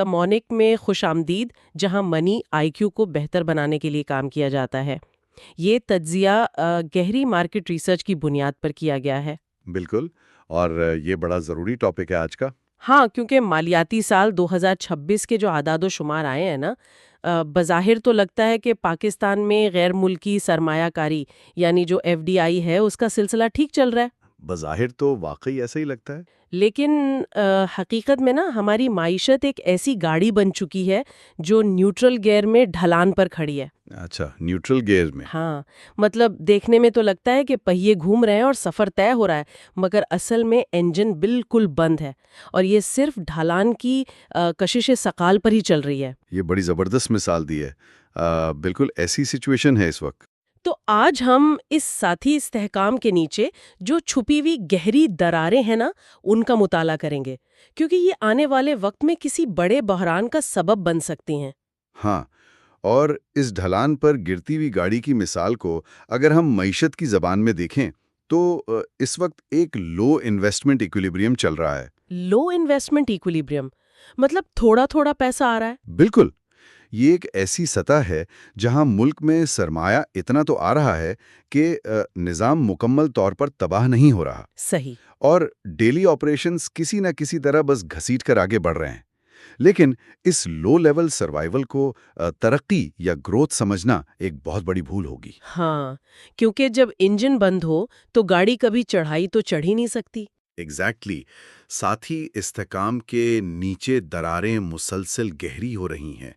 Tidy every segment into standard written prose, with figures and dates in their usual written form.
Monk میں خوش آمدید، جہاں منی آئی کیو کو بہتر بنانے کے لیے کام کیا جاتا ہے۔ یہ تجزیہ گہری مارکیٹ ریسرچ کی بنیاد پر کیا گیا ہے۔ بالکل، اور یہ بڑا ضروری ٹاپک ہے آج کا۔ ہاں، کیونکہ مالیاتی سال 2026 کے جو اعداد و شمار آئے ہیں نا، بظاہر تو لگتا ہے کہ پاکستان میں غیر ملکی سرمایہ کاری یعنی جو ایف ڈی آئی ہے اس کا سلسلہ ٹھیک چل رہا ہے۔ بظاہر تو واقعی ایسا ہی لگتا ہے۔ لیکن حقیقت میں نا ہماری معیشت ایک ایسی گاڑی بن چکی ہے جو نیوٹرل گیئر میں ڈھلان پر کھڑی ہے۔ اچھا، نیوٹرل گیئر میں؟ ہاں، مطلب دیکھنے میں تو لگتا ہے کہ پہیے گھوم رہے ہیں اور سفر طے ہو رہا ہے، مگر اصل میں انجن بالکل بند ہے، اور یہ صرف ڈھلان کی کشش ثقال پر ہی چل رہی ہے۔ یہ بڑی زبردست مثال دی ہے۔ بالکل ایسی سچویشن ہے اس وقت۔ تو آج ہم اس ساتھی استحکام کے نیچے جو چھپی ہوئی گہری دراریں ہیں نا، ان کا مطالعہ کریں گے، کیونکہ یہ آنے والے وقت میں کسی بڑے بحران کا سبب بن سکتی ہیں۔ ہاں، اور اس ڈھلان پر گرتی ہوئی گاڑی کی مثال کو اگر ہم معیشت کی زبان میں دیکھیں تو اس وقت ایک لو انویسٹمنٹ ایکویلیبریم چل رہا ہے۔ لو انویسٹمنٹ ایکویلیبریم مطلب تھوڑا تھوڑا پیسہ آ رہا ہے؟ بالکل، یہ ایک ایسی سطح ہے جہاں ملک میں سرمایہ اتنا تو آ رہا ہے کہ نظام مکمل طور پر تباہ نہیں ہو رہا۔ صحیح۔ اور ڈیلی آپریشنز کسی نہ کسی طرح بس گھسیٹ کر آگے بڑھ رہے ہیں۔ لیکن اس لو لیول سروائیول کو ترقی یا گروتھ سمجھنا ایک بہت بڑی بھول ہوگی۔ ہاں، کیونکہ جب انجن بند ہو تو گاڑی کبھی چڑھائی تو چڑھ ہی نہیں سکتی۔ ایگزیکٹلی، ساتھ ہی استحکام کے نیچے دراریں مسلسل گہری ہو رہی ہیں،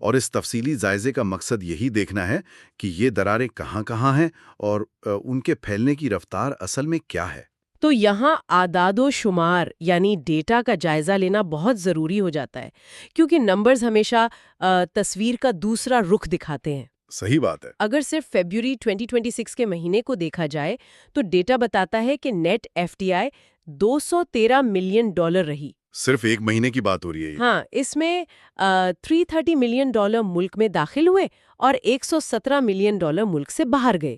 اور اس تفصیلی جائزے کا مقصد یہی دیکھنا ہے کہ یہ دراریں کہاں کہاں ہیں اور ان کے پھیلنے کی رفتار اصل میں کیا ہے۔ تو یہاں اعداد و شمار یعنی ڈیٹا کا جائزہ لینا بہت ضروری ہو جاتا ہے، کیونکہ نمبرز ہمیشہ تصویر کا دوسرا رخ دکھاتے ہیں۔ صحیح بات ہے۔ اگر صرف فیبروری 2026 کے مہینے کو دیکھا جائے تو ڈیٹا بتاتا ہے کہ net F D I $213 million رہی۔ صرف ایک مہینے کی بات ہو رہی ہے یہ۔ ہاں، اس میں $330 ملین ملک میں داخل ہوئے اور $117 ملین ملک سے باہر گئے۔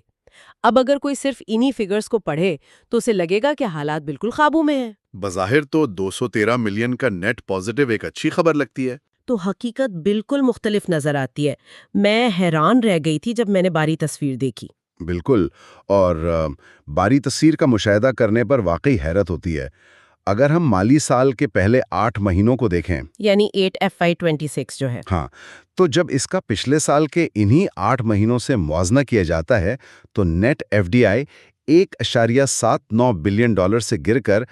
اب اگر کوئی صرف انہی فگرز کو پڑھے تو اسے لگے گا کہ حالات بالکل قابو میں ہیں۔ بظاہر تو 213 ملین کا نیٹ پازیٹیو ایک اچھی خبر لگتی ہے۔ تو حقیقت بالکل مختلف نظر آتی ہے۔ میں حیران رہ گئی تھی جب میں نے باری تصویر دیکھی۔ بالکل، اور باری تصویر کا مشاہدہ کرنے پر واقعی حیرت ہوتی ہے۔ اگر ہم مالی سال کے پہلے 8 مہینوں کو دیکھیں، یعنی 8FY26 جو ہے، ہاں، تو جب اس کا پچھلے سال کے انہی 8 مہینوں سے موازنہ کیا جاتا ہے تو net F D I $1.79 billion سے گر کر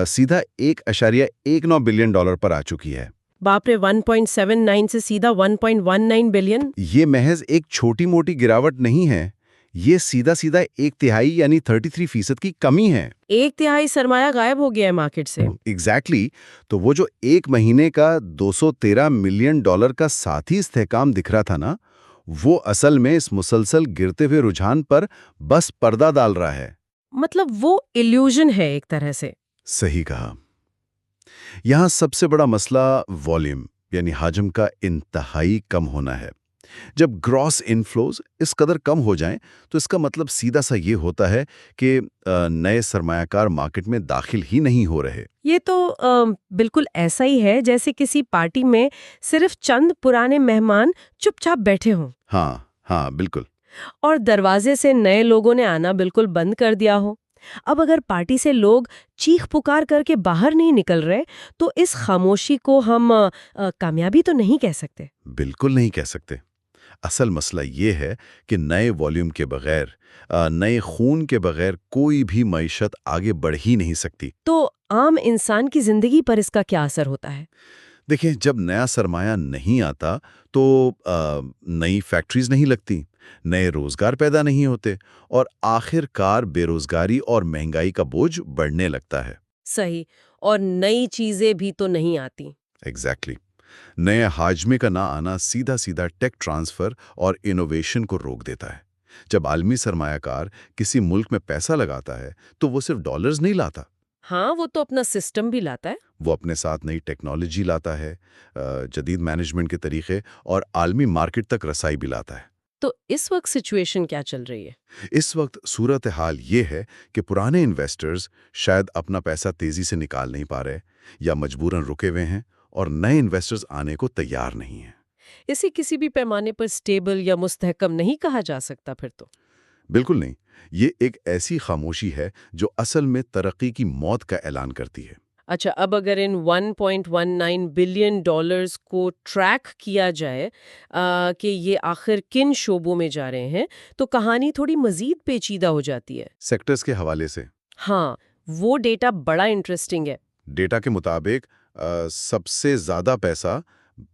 سیدھا $1.19 بلین پر آ چکی ہے۔ باپ رے، 1.79 سے سیدھا 1.19 بلین۔ یہ محض ایک چھوٹی موٹی گراوٹ نہیں ہے، یہ سیدھا سیدھا 1/3 یعنی 33% کی کمی ہے۔ 1/3 سرمایہ غائب ہو گیا ہے مارکیٹ سے۔ ایگزیکٹلی، تو وہ جو ایک مہینے کا $213 ملین کا ساتھی استحکام دکھ رہا تھا نا، وہ اصل میں اس مسلسل گرتے ہوئے رجحان پر بس پردہ ڈال رہا ہے۔ مطلب وہ ایلیوژن ہے ایک طرح سے۔ صحیح کہا۔ یہاں سب سے بڑا مسئلہ والیوم یعنی حجم کا انتہائی کم ہونا ہے۔ جب گراس انفلوز اس قدر کم ہو جائیں تو اس کا مطلب سیدھا سا یہ ہوتا ہے کہ نئے سرمایہ کار مارکیٹ میں داخل ہی نہیں ہو رہے۔ یہ تو بالکل ایسا ہی ہے جیسے کسی پارٹی میں صرف چند پرانے مہمان چپ چاپ بیٹھے ہوں۔ ہاں بالکل۔ اور دروازے سے نئے لوگوں نے آنا بالکل بند کر دیا ہو۔ اب اگر پارٹی سے لوگ چیخ پکار کر کے باہر نہیں نکل رہے تو اس خاموشی کو ہم کامیابی تو نہیں کہہ سکتے۔ بالکل نہیں کہہ سکتے۔ اصل مسئلہ یہ ہے کہ نئے والیوم کے بغیر، نئے خون کے بغیر کوئی بھی معیشت آگے بڑھ ہی نہیں سکتی۔ تو عام انسان کی زندگی پر اس کا کیا اثر ہوتا ہے؟ دیکھیں، جب نیا سرمایہ نہیں آتا تو نئی فیکٹریز نہیں لگتی، نئے روزگار پیدا نہیں ہوتے، اور آخر کار بے روزگاری اور مہنگائی کا بوجھ بڑھنے لگتا ہے۔ صحیح، اور نئی چیزیں بھی تو نہیں آتی۔ ایگزیکٹلی۔ نئے حاجمے کا نہ آنا سیدھا سیدھا ٹیک ٹرانسفر اور انوویشن کو روک دیتا ہے۔ جب عالمی سرمایہ کار کسی ملک میں پیسہ لگاتا ہے تو وہ صرف ڈالرز نہیں لاتا۔ ہاں، وہ تو اپنا سسٹم بھی لاتا ہے۔ وہ اپنے ساتھ نئی ٹیکنالوجی لاتا ہے، جدید مینجمنٹ کے طریقے اور عالمی مارکیٹ تک رسائی بھی لاتا ہے۔ تو اس وقت سچویشن کیا چل رہی ہے؟ اس وقت صورتحال یہ ہے کہ پرانے انویسٹرز شاید اپنا پیسہ تیزی سے نکال نہیں پا رہے یا مجبوراً رکے ہوئے ہیں، اور نئے انویسٹرز آنے کو تیار نہیں ہیں۔ اسے کسی بھی پیمانے پر سٹیبل یا مستحکم نہیں کہا جا سکتا پھر تو۔ بالکل نہیں، یہ ایک ایسی خاموشی ہے جو اصل میں ترقی کی موت کا اعلان کرتی ہے۔ اچھا، اب اگر ان 1.19 بلین ڈالرز کو ٹریک کیا جائے کہ یہ آخر کن شعبوں میں جا رہے ہیں، تو کہانی تھوڑی مزید پیچیدہ ہو جاتی ہے۔ سیکٹرز کے حوالے سے ہاں، وہ ڈیٹا بڑا انٹرسٹنگ ہے۔ ڈیٹا کے مطابق سب سے زیادہ پیسہ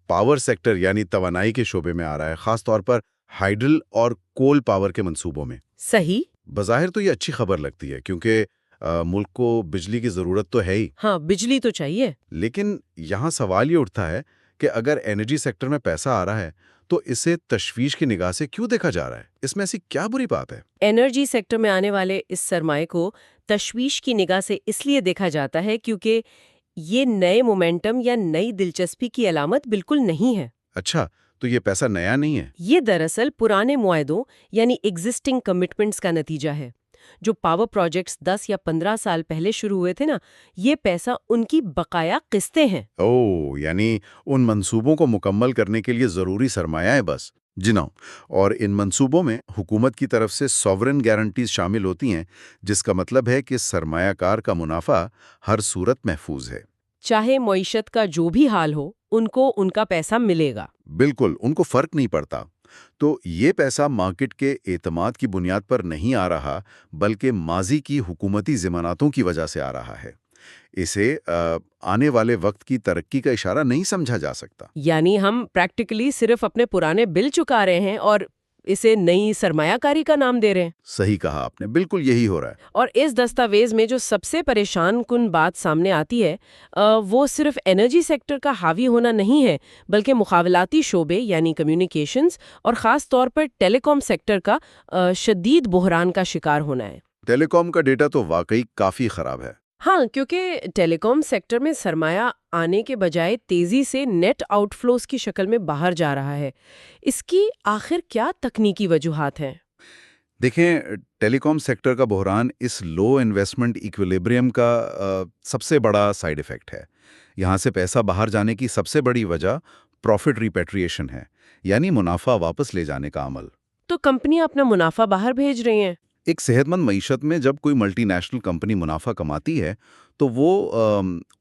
پاور سیکٹر یعنی توانائی کے شعبے میں آ رہا ہے، خاص طور پر ہائیڈل اور کول پاور کے منصوبوں میں۔ صحیح۔ بظاہر تو یہ اچھی خبر لگتی ہے کیونکہ ملک کو بجلی کی ضرورت تو ہے ہی، ہاں، بجلی تو چاہیے۔ لیکن یہاں سوال یہ اٹھتا ہے کہ اگر انرجی سیکٹر میں پیسہ آ رہا ہے تو اسے تشویش کی نگاہ سے کیوں دیکھا جا رہا ہے؟ اس میں ایسی کیا بری بات ہے؟ انرجی سیکٹر میں آنے والے اس سرمائے کو تشویش کی نگاہ سے اس لیے دیکھا جاتا ہے کیونکہ یہ نئے مومنٹم یا نئی دلچسپی کی علامت بالکل نہیں ہے۔ اچھا، تو یہ پیسہ نیا نہیں ہے؟ یہ دراصل پرانے معاہدوں یعنی ایگزسٹنگ کمٹمنٹس کا نتیجہ ہے۔ جو پاور پروجیکٹس 10 یا 15 سال پہلے شروع ہوئے تھے نا، یہ پیسہ ان کی بقایا قسطیں ہیں۔ یعنی ان منصوبوں کو مکمل کرنے کے لیے ضروری سرمایہ ہے بس۔ جناب، اور ان منصوبوں میں حکومت کی طرف سے سوورن گارنٹیز شامل ہوتی ہیں، جس کا مطلب ہے کہ سرمایہ کار کا منافع ہر صورت محفوظ ہے۔ چاہے معیشت کا جو بھی حال ہو، ان کو ان کا پیسہ ملے گا۔ بالکل، ان کو فرق نہیں پڑتا۔ تو یہ پیسہ مارکیٹ کے اعتماد کی بنیاد پر نہیں آ رہا، بلکہ ماضی کی حکومتی ضمانتوں کی وجہ سے آ رہا ہے۔ اسے آنے والے وقت کی ترقی کا اشارہ نہیں سمجھا جا سکتا۔ یعنی ہم پریکٹیکلی صرف اپنے پرانے بل چکا رہے ہیں اور اسے نئی سرمایہ کاری کا نام دے رہے ہیں۔ صحیح کہا آپ نے، بالکل یہی ہو رہا ہے۔ اور اس دستاویز میں جو سب سے پریشان کن بات سامنے آتی ہے وہ صرف انرجی سیکٹر کا حاوی ہونا نہیں ہے، بلکہ مخابلاتی شعبے یعنی کمیونیکیشنز اور خاص طور پر ٹیلی کام سیکٹر کا شدید بحران کا شکار ہونا ہے۔ ٹیلی کام کا ڈیٹا تو واقعی کافی خراب ہے۔ ہاں، کیونکہ ٹیلی کام سیکٹر میں سرمایہ آنے کے بجائے تیزی سے نیٹ آؤٹ فلوز کی شکل میں باہر جا رہا ہے۔ اس کی آخر کیا تکنیکی وجوہات ہیں؟ دیکھیں، ٹیلی کام سیکٹر کا بحران اس لو انویسٹمنٹ ایکویلیبریم کا سب سے بڑا سائیڈ ایفیکٹ ہے۔ یہاں سے پیسہ باہر جانے کی سب سے بڑی وجہ پروفٹ ریپیٹریشن ہے، یعنی منافع واپس لے جانے کا عمل۔ تو کمپنیاں اپنا منافع باہر بھیج رہی ہیں۔ ایک صحت مند معیشت میں جب کوئی ملٹی نیشنل کمپنی منافع کماتی ہے تو وہ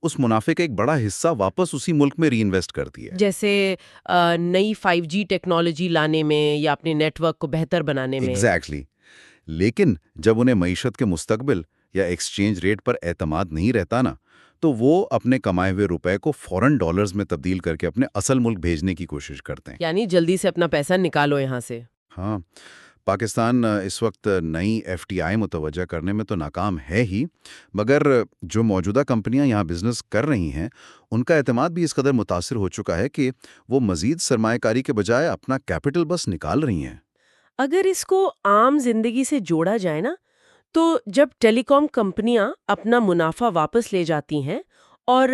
اس منافع کا ایک بڑا حصہ واپس اسی ملک میں ری انویسٹ کرتی ہے، جیسے نئی 5G ٹیکنالوجی لانے میں یا اپنے نیٹ ورک کو بہتر بنانے میں۔ ایگزیکٹلی۔ لیکن جب انہیں معیشت کے مستقبل یا ایکسچینج ریٹ پر اعتماد نہیں رہتا نا، تو وہ اپنے کمائے ہوئے روپے کو فوراً ڈالرز میں تبدیل کر کے اپنے اصل ملک بھیجنے کی کوشش کرتے ہیں۔ یعنی جلدی سے اپنا پیسہ نکالو یہاں سے۔ ہاں، پاکستان اس وقت نئی ایف ٹی آئی متوجہ کرنے میں تو ناکام ہے ہی، مگر جو موجودہ کمپنیاں یہاں بزنس کر رہی ہیں ان کا اعتماد بھی اس قدر متاثر ہو چکا ہے کہ وہ مزید سرمایہ کاری کے بجائے اپنا کیپٹل بس نکال رہی ہیں۔ اگر اس کو عام زندگی سے جوڑا جائے نا، تو جب ٹیلی کام کمپنیاں اپنا منافع واپس لے جاتی ہیں اور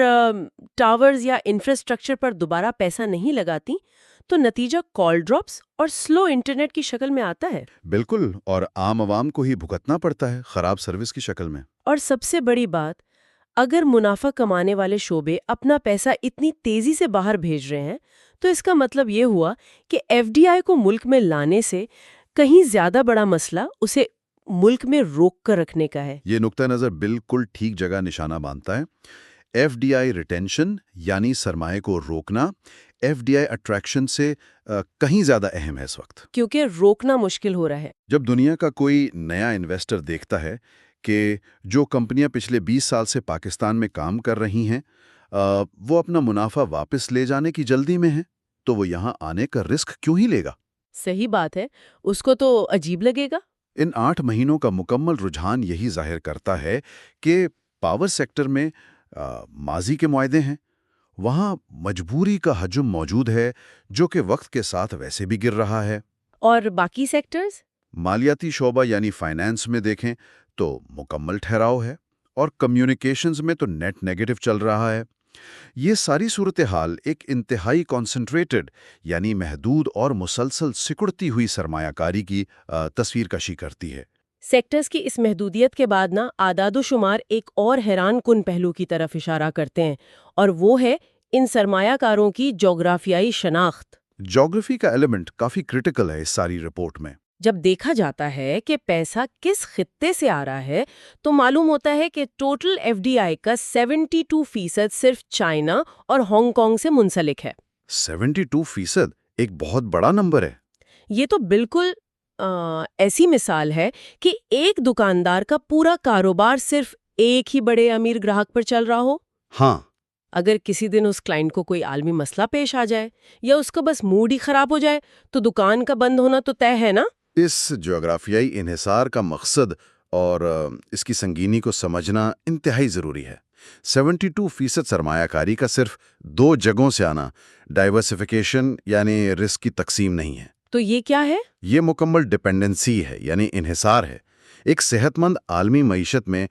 ٹاورز یا انفراسٹرکچر پر دوبارہ پیسہ نہیں لگاتی، تو نتیجہ کال ڈراپس اور سلو انٹرنیٹ کی شکل میں آتا ہے۔ بالکل، اور عام عوام کو ہی بھگتنا پڑتا ہے خراب سروس کی شکل میں۔ اور سب سے بڑی بات، اگر منافع کمانے والے شعبے اپنا پیسہ اتنی تیزی سے باہر بھیج رہے ہیں، تو اس کا مطلب یہ ہوا کہ ایف ڈی آئی کو ملک میں لانے سے کہیں زیادہ بڑا مسئلہ اسے ملک میں روک کر رکھنے کا ہے۔ یہ نقطہ نظر بالکل ٹھیک جگہ نشانہ باندھتا ہے۔ ایف ڈی آئی ریٹینشن یعنی سرمایہ کو روکنا ایف ڈی آئی اٹریکشن سے کہیں زیادہ اہم ہے اس وقت، کیونکہ روکنا مشکل ہو رہا ہے۔ جب دنیا کا کوئی نیا انویسٹر دیکھتا ہے کہ جو کمپنیاں پچھلے 20 سال سے پاکستان میں کام کر رہی ہیں وہ اپنا منافع واپس لے جانے کی جلدی میں ہیں، تو وہ یہاں آنے کا رسک کیوں ہی لے گا؟ صحیح بات ہے، اس کو تو عجیب لگے گا۔ ان 8 مہینوں کا مکمل رجحان یہی ظاہر کرتا ہے کہ پاور سیکٹر میں ماضی کے معاہدے ہیں، وہاں مجبوری کا حجم موجود ہے جو کہ وقت کے ساتھ ویسے بھی گر رہا ہے۔ اور باقی سیکٹرز؟ مالیاتی شعبہ یعنی فائنانس میں دیکھیں تو مکمل ٹھہراؤ ہے، اور کمیونیکیشنز میں تو نیٹ نیگیٹو چل رہا ہے۔ یہ ساری صورتحال ایک انتہائی کانسنٹریٹڈ یعنی محدود اور مسلسل سکڑتی ہوئی سرمایہ کاری کی تصویر کشی کرتی ہے۔ سیکٹرز کی اس محدودیت کے بعد اعداد و شمار ایک اور حیران کن پہلو کی طرف اشارہ کرتے ہیں، اور وہ ہے ان سرمایہ کاروں کی جغرافیائی شناخت؟ جغرافی کا ایلیمنٹ کافی کرٹیکل ہے اس ساری رپورٹ میں۔ جب دیکھا جاتا ہے کہ پیسہ کس خطے سے آ رہا ہے تو معلوم ہوتا ہے کہ ٹوٹل ایف ڈی آئی کا 72% صرف چائنا اور ہانگ کانگ سے منسلک ہے۔ 72% ایک بہت بڑا نمبر ہے۔ یہ تو بالکل ایسی مثال ہے کہ ایک دکاندار کا پورا کاروبار صرف ایک ہی بڑے امیر گراہک پر چل رہا ہو۔ ہاں، اگر کسی دن اس کلائنٹ کو کوئی عالمی مسئلہ پیش آ جائے یا اس کا بس موڈ ہی خراب ہو جائے تو دکان کا بند ہونا تو طے ہے نا۔ اس جغرافیائی انحصار کا مقصد اور اس کی سنگینی کو سمجھنا انتہائی ضروری ہے۔ 72% سرمایہ کاری کا صرف 2 جگہوں سے آنا ڈائیورسفیکیشن یعنی رسک کی تقسیم نہیں ہے۔ تو یہ کیا ہے؟ یہ مکمل ڈپینڈنسی ہے، یعنی انحصار ہے۔ ایک صحت مند عالمی معیشت میں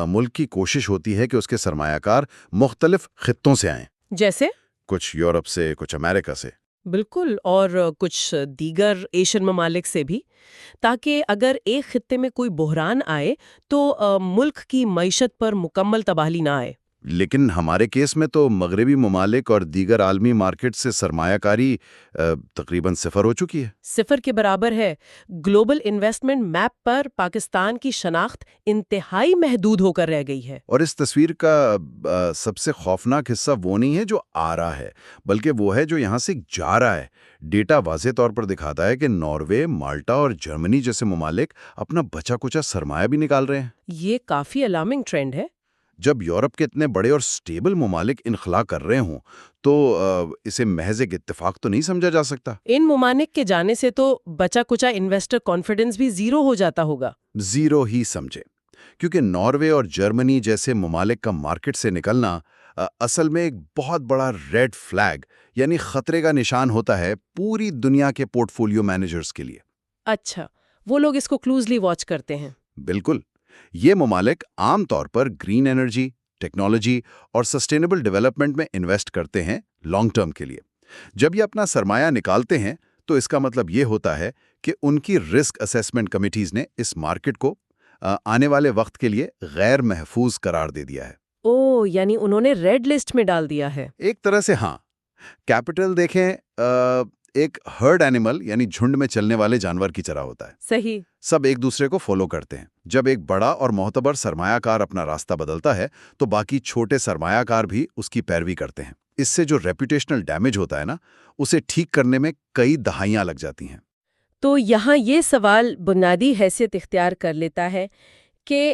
ملک کی کوشش ہوتی ہے کہ اس کے سرمایہ کار مختلف خطوں سے آئیں، جیسے کچھ یورپ سے، کچھ امریکہ سے۔ بالکل، اور کچھ دیگر ایشین ممالک سے بھی، تاکہ اگر ایک خطے میں کوئی بحران آئے تو ملک کی معیشت پر مکمل تباہی نہ آئے۔ لیکن ہمارے کیس میں تو مغربی ممالک اور دیگر عالمی مارکیٹ سے سرمایہ کاری تقریباً صفر ہو چکی ہے۔ صفر کے برابر ہے۔ گلوبل انویسٹمنٹ میپ پر پاکستان کی شناخت انتہائی محدود ہو کر رہ گئی ہے۔ اور اس تصویر کا سب سے خوفناک حصہ وہ نہیں ہے جو آ رہا ہے، بلکہ وہ ہے جو یہاں سے جا رہا ہے۔ ڈیٹا واضح طور پر دکھاتا ہے کہ ناروے، مالٹا اور جرمنی جیسے ممالک اپنا بچا کچا سرمایہ بھی نکال رہے ہیں۔ یہ کافی الارمنگ ٹرینڈ ہے۔ جب یورپ کے اتنے بڑے اور سٹیبل ممالک انخلا کر رہے ہوں تو اسے محض ایک اتفاق تو نہیں سمجھا جا سکتا۔ ان ممالک کے جانے سے تو بچا کچا انویسٹر کانفیڈنس بھی زیرو ہو جاتا ہوگا۔ زیرو ہی سمجھے، کیونکہ ناروے اور جرمنی جیسے ممالک کا مارکیٹ سے نکلنا اصل میں ایک بہت بڑا ریڈ فلیگ یعنی خطرے کا نشان ہوتا ہے پوری دنیا کے پورٹ فولیو مینیجرز کے لیے۔ اچھا، وہ لوگ اس کو کلوزلی واچ کرتے ہیں۔ بالکل، یہ ممالک عام طور پر گرین انرجی، ٹیکنالوجی اور سسٹینیبل ڈیولپمنٹ میں انویسٹ کرتے ہیں لانگ ٹرم کے لیے۔ جب یہ اپنا سرمایہ نکالتے ہیں تو اس کا مطلب یہ ہوتا ہے کہ ان کی رسک اسیسمنٹ کمیٹیز نے اس مارکیٹ کو آنے والے وقت کے لیے غیر محفوظ قرار دے دیا ہے۔ او، یعنی انہوں نے ریڈ لسٹ میں ڈال دیا ہے۔ ایک طرح سے ہاں۔ کیپٹل دیکھیں ایک ہرڈ اینیمل یعنی جھنڈ میں چلنے والے جانور کی طرح ہوتا ہے۔ صحیح۔ سب ایک دوسرے کو فالو کرتے ہیں۔ جب ایک بڑا اور معتبر سرمایہ کار اپنا راستہ بدلتا ہے تو باقی چھوٹے سرمایہ کار بھی اس کی پیروی کرتے ہیں۔ اس سے جو ریپوٹیشنل ڈیمیج ہوتا ہے نا، اسے ٹھیک کرنے میں کئی دہائیاں لگ جاتی ہیں۔ تو یہاں یہ سوال بنیادی حیثیت اختیار کر لیتا ہے کہ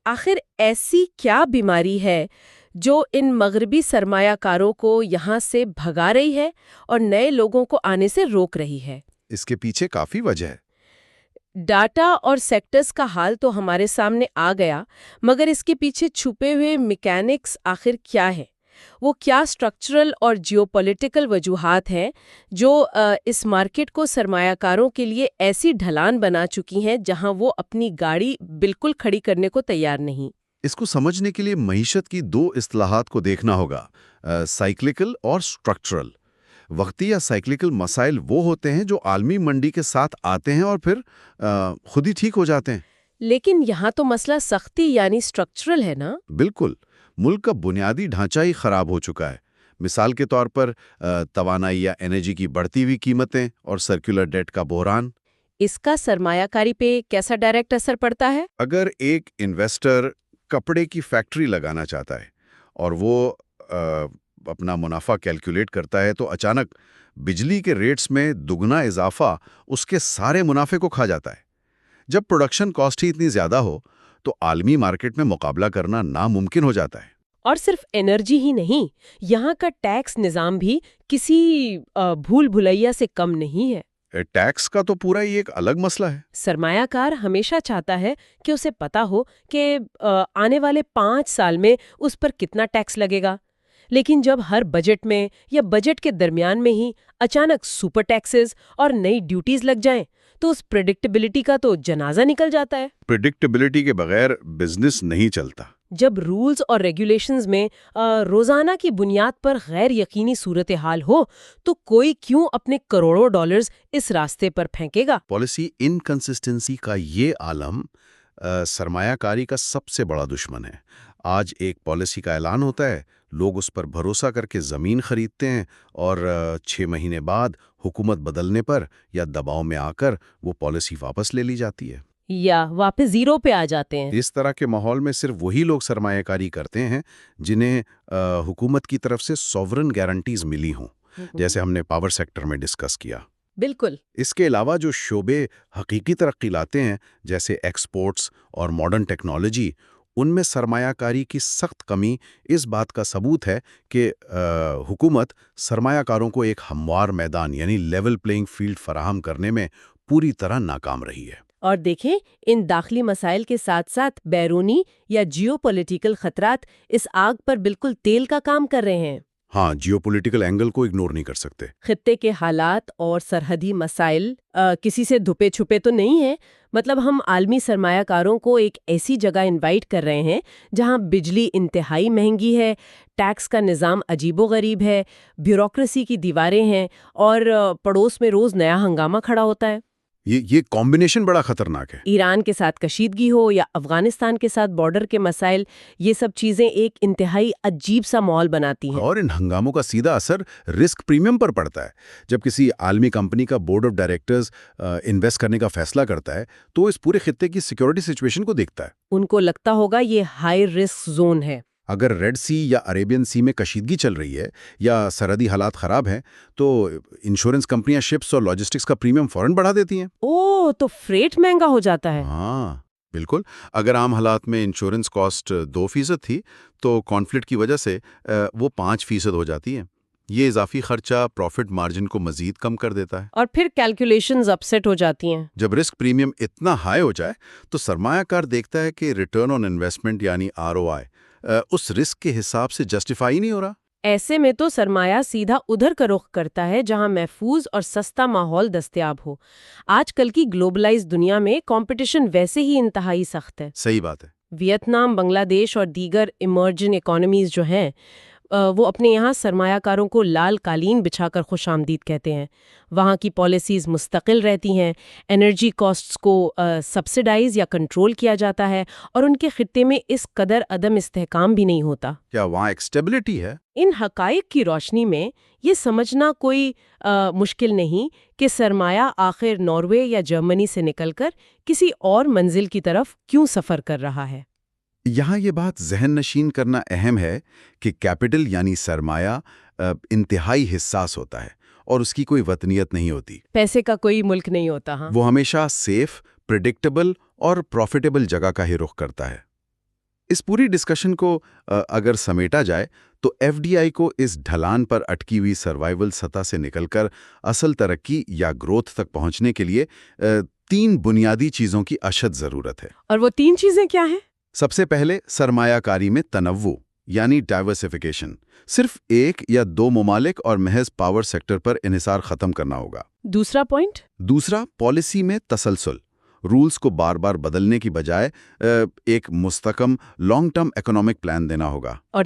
آخر ایسی کیا بیماری ہے جو ان مغربی سرمایہ کاروں کو یہاں سے بھگا رہی ہے اور نئے لوگوں کو آنے سے روک رہی ہے؟ اس کے پیچھے کافی وجہ ہے۔ ڈاٹا اور سیکٹرز کا حال تو ہمارے سامنے آ گیا، مگر اس کے پیچھے چھپے ہوئے میکینکس آخر کیا ہے؟ وہ کیا سٹرکچرل اور جیوپولیٹیکل وجوہات ہیں جو اس مارکیٹ کو سرمایہ کاروں کے لیے ایسی ڈھلان بنا چکی ہیں جہاں وہ اپنی گاڑی بالکل کھڑی کرنے کو تیار نہیں؟ اس کو سمجھنے کے لیے معیشت کی 2 اصطلاحات کو دیکھنا ہوگا، سائیکلیکل اور سٹرکچرل۔ وقتی یا سائیکلیکل مسائل وہ ہوتے ہیں جو عالمی منڈی کے ساتھ آتے ہیں اور پھر خود ہی ٹھیک ہو جاتے ہیں۔ لیکن یہاں تو مسئلہ سختی یعنی سٹرکچرل ہے نا؟ بالکل، ملک کا بنیادی ڈھانچہ ہی خراب ہو چکا ہے۔ مثال کے طور پر توانائی یا انرجی کی بڑھتی ہوئی قیمتیں اور سرکولر ڈیٹ کا بحران۔ اس کا سرمایہ کاری پہ کیسا ڈائریکٹ اثر پڑتا ہے؟ اگر ایک انویسٹر کپڑے کی فیکٹری لگانا چاہتا ہے اور وہ اپنا منافع کیلکولیٹ کرتا ہے تو اچانک بجلی کے ریٹس میں دگنا اضافہ اس کے سارے منافع کو کھا جاتا ہے۔ جب پروڈکشن کاسٹ ہی اتنی زیادہ ہو تو عالمی مارکیٹ میں مقابلہ کرنا ناممکن ہو جاتا ہے۔ اور صرف انرجی ہی نہیں، یہاں کا ٹیکس نظام بھی کسی بھول بھلیا سے کم نہیں ہے۔ ٹیکس کا تو پورا ہی ایک الگ مسئلہ ہے۔ سرمایہ کار ہمیشہ چاہتا ہے کہ اسے پتا ہو کہ آنے والے 5 سال میں اس پر کتنا ٹیکس لگے گا، لیکن جب ہر بجٹ میں یا بجٹ کے درمیان میں ہی اچانک سپر ٹیکسز اور نئی ڈیوٹیز لگ جائیں تو اس پریڈکٹیبلٹی کا تو جنازہ نکل جاتا ہے۔ پریڈکٹیبلٹی کے بغیر بزنس نہیں چلتا۔ جب رولز اور ریگولیشنز میں روزانہ کی بنیاد پر غیر یقینی صورتحال ہو تو کوئی کیوں اپنے کروڑوں ڈالرز اس راستے پر پھینکے گا؟ پالیسی انکنسسٹنسی کا یہ عالم سرمایہ کاری کا سب سے بڑا دشمن ہے۔ آج ایک پالیسی کا اعلان ہوتا ہے، لوگ اس پر بھروسہ کر کے زمین خریدتے ہیں، اور 6 مہینے بعد حکومت بدلنے پر یا دباؤ میں آ کر وہ پالیسی واپس لے لی جاتی ہے۔ یا واپس زیرو پہ آ جاتے ہیں۔ اس طرح کے ماحول میں صرف وہی لوگ سرمایہ کاری کرتے ہیں جنہیں حکومت کی طرف سے سوورن گارنٹیز ملی ہوں، جیسے ہم نے پاور سیکٹر میں ڈسکس کیا۔ بالکل۔ اس کے علاوہ جو شعبے حقیقی ترقی لاتے ہیں، جیسے ایکسپورٹس اور ماڈرن ٹیکنالوجی، ان میں سرمایہ کاری کی سخت کمی اس بات کا ثبوت ہے کہ حکومت سرمایہ کاروں کو ایک ہموار میدان یعنی لیول پلینگ فیلڈ فراہم کرنے میں پوری طرح ناکام رہی ہے۔ اور دیکھیں، ان داخلی مسائل کے ساتھ ساتھ بیرونی یا جیو پولیٹیکل خطرات اس آگ پر بالکل تیل کا کام کر رہے ہیں۔ ہاں، جیو پولیٹیکل اینگل کو اگنور نہیں کر سکتے۔ خطے کے حالات اور سرحدی مسائل کسی سے دھپے چھپے تو نہیں ہیں۔ مطلب ہم عالمی سرمایہ کاروں کو ایک ایسی جگہ انوائٹ کر رہے ہیں جہاں بجلی انتہائی مہنگی ہے، ٹیکس کا نظام عجیب و غریب ہے، بیوروکریسی کی دیواریں ہیں، اور پڑوس میں روز نیا ہنگامہ کھڑا ہوتا ہے۔ یہ کمبینیشن بڑا خطرناک ہے۔ ایران کے ساتھ کشیدگی ہو یا افغانستان کے ساتھ بارڈر کے مسائل، یہ سب چیزیں ایک انتہائی عجیب سا ماحول بناتی ہیں۔ اور ان ہنگاموں کا سیدھا اثر رسک پریمیم پر پڑتا ہے۔ جب کسی عالمی کمپنی کا بورڈ آف ڈائریکٹرز انویسٹ کرنے کا فیصلہ کرتا ہے تو اس پورے خطے کی سیکیورٹی سچویشن کو دیکھتا ہے۔ ان کو لگتا ہوگا یہ ہائی رسک زون ہے۔ اگر ریڈ سی یا عربین سی میں کشیدگی چل رہی ہے یا سرحدی حالات خراب ہیں تو انشورنس کمپنیاں شپس اور لاجسٹکس کا پریمیم فوراً بڑھا دیتی ہیں۔ تو فریٹ مہنگا ہو جاتا ہے۔ ہاں بالکل، اگر عام حالات میں انشورنس کاسٹ 2% تھی تو کانفلکٹ کی وجہ سے وہ 5% ہو جاتی ہے۔ یہ اضافی خرچہ پروفٹ مارجن کو مزید کم کر دیتا ہے، اور پھر کیلکولیشنز اپسیٹ ہو جاتی ہیں۔ جب رسک پریمیم اتنا ہائی ہو جائے تو سرمایہ کار دیکھتا ہے کہ ریٹرن آن انویسٹمنٹ یعنی ROI اس رسک کے حساب سے جسٹیفائی نہیں ہو رہا۔ ایسے میں تو سرمایہ سیدھا ادھر کا رخ کرتا ہے جہاں محفوظ اور سستا ماحول دستیاب ہو۔ آج کل کی گلوبلائز دنیا میں کمپٹیشن ویسے ہی انتہائی سخت ہے۔ صحیح بات ہے۔ ویتنام، بنگلہ دیش اور دیگر ایمرجنگ اکانومیز جو ہیں وہ اپنے یہاں سرمایہ کاروں کو لال قالین بچھا کر خوش آمدید کہتے ہیں۔ وہاں کی پالیسیز مستقل رہتی ہیں، انرجی کاسٹس کو سبسڈائز یا کنٹرول کیا جاتا ہے، اور ان کے خطے میں اس قدر عدم استحکام بھی نہیں ہوتا۔ کیا وہاں ایک اسٹیبلٹی ہے؟ ان حقائق کی روشنی میں یہ سمجھنا کوئی مشکل نہیں کہ سرمایہ آخر ناروے یا جرمنی سے نکل کر کسی اور منزل کی طرف کیوں سفر کر رہا ہے۔ یہاں یہ بات ذہن نشین کرنا اہم ہے کہ کیپٹل یعنی سرمایہ انتہائی حساس ہوتا ہے اور اس کی کوئی وطنیت نہیں ہوتی۔ پیسے کا کوئی ملک نہیں ہوتا۔ ہاں، وہ ہمیشہ سیف، پریڈکٹیبل اور پروفیٹیبل جگہ کا ہی رخ کرتا ہے۔ اس پوری ڈسکشن کو اگر سمیٹا جائے تو FDI کو اس ڈھلان پر اٹکی ہوئی سروائیول سطح سے نکل کر اصل ترقی یا گروتھ تک پہنچنے کے لیے 3 بنیادی چیزوں کی اشد ضرورت ہے۔ اور وہ 3 چیزیں کیا ہیں؟ سب سے پہلے سرمایہ کاری میں تنوع یعنی ڈائیورسفیکیشن۔ صرف 1 یا 2 ممالک اور محض پاور سیکٹر پر انحصار ختم کرنا ہوگا۔ دوسرا پوائنٹ؟ دوسرا، پالیسی میں تسلسل۔ رولز کو بار بار بدلنے کی بجائے ایک مستحکم لانگ ٹرم اکنامک پلان دینا ہوگا۔ اور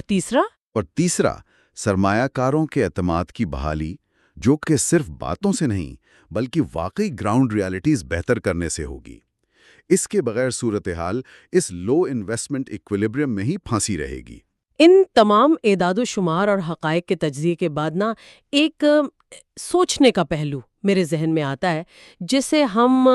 تیسرا، سرمایہ کاروں کے اعتماد کی بحالی، جو کہ صرف باتوں سے نہیں بلکہ واقعی گراؤنڈ ریالٹیز بہتر کرنے سے ہوگی۔ اس کے بغیر صورتحال اس لو انویسٹمنٹ ایکویلیبریم میں ہی پھنسی رہے گی۔ ان تمام اعداد و شمار اور حقائق کے تجزیے کے بعد نا ایک سوچنے کا پہلو میرے ذہن میں آتا ہے جسے ہم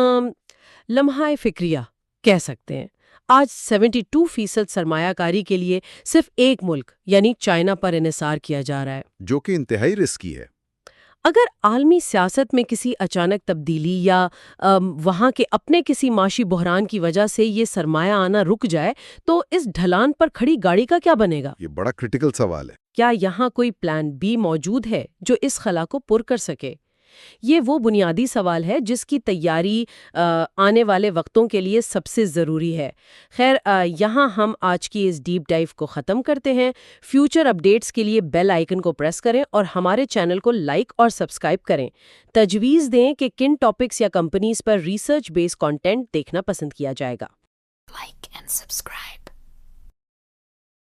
لمحہ فکریہ کہہ سکتے ہیں۔ آج 72% سرمایہ کاری کے لیے صرف ایک ملک یعنی چائنا پر انحصار کیا جا رہا ہے، جو کہ انتہائی رسکی ہے۔ اگر عالمی سیاست میں کسی اچانک تبدیلی یا وہاں کے اپنے کسی معاشی بحران کی وجہ سے یہ سرمایہ آنا رک جائے تو اس ڈھلان پر کھڑی گاڑی کا کیا بنے گا؟ یہ بڑا کرٹیکل سوال ہے۔ کیا یہاں کوئی پلان B موجود ہے جو اس خلا کو پر کر سکے؟ یہ وہ بنیادی سوال ہے جس کی تیاری آنے والے وقتوں کے لیے سب سے ضروری ہے۔ خیر، یہاں ہم آج کی اس ڈیپ ڈائیو کو ختم کرتے ہیں۔ فیوچر اپڈیٹس کے لیے بیل آئیکن کو پریس کریں اور ہمارے چینل کو لائک اور سبسکرائب کریں۔ تجویز دیں کہ کن ٹاپکس یا کمپنیز پر ریسرچ بیس کنٹینٹ دیکھنا پسند کیا جائے گا۔ Like and subscribe.